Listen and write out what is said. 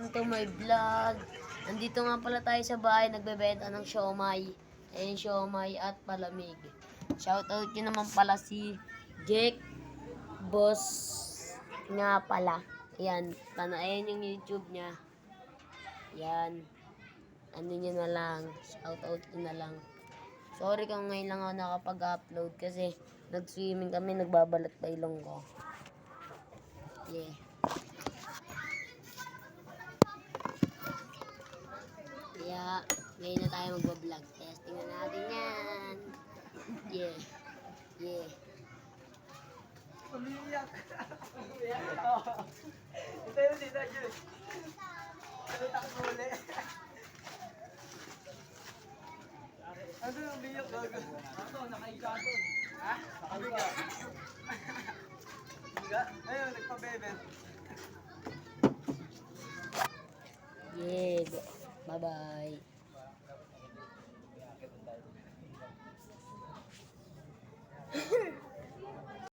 welcome to my vlog. Nandito nga pala tayo sa bahay, nagbebenta ng siomay. Ayan, siomay at palamig. Shoutout nyo naman pala si Jake Boss nga pala. Ayan, ayan yung YouTube niya. Ayan. Ano nyo na lang, shoutout nyo na lang. Sorry kung ngayon lang ako nakapag-upload kasi nag-swimming kami, nagbabalat pa ilong ko. Yeah. Kaya, ngayon na tayo magbablog. Testing na natin yan. Yeah. Yeah. Umiiyak. Umiiyak ako. Ito yung dito, Jun. Ano takbo ulit? Ano yung umiiyak, gago? Ako, nakahiga ako. Ha? Nakahiga. Higa? Ayun, nagpabebe. Yeah. Bye-bye.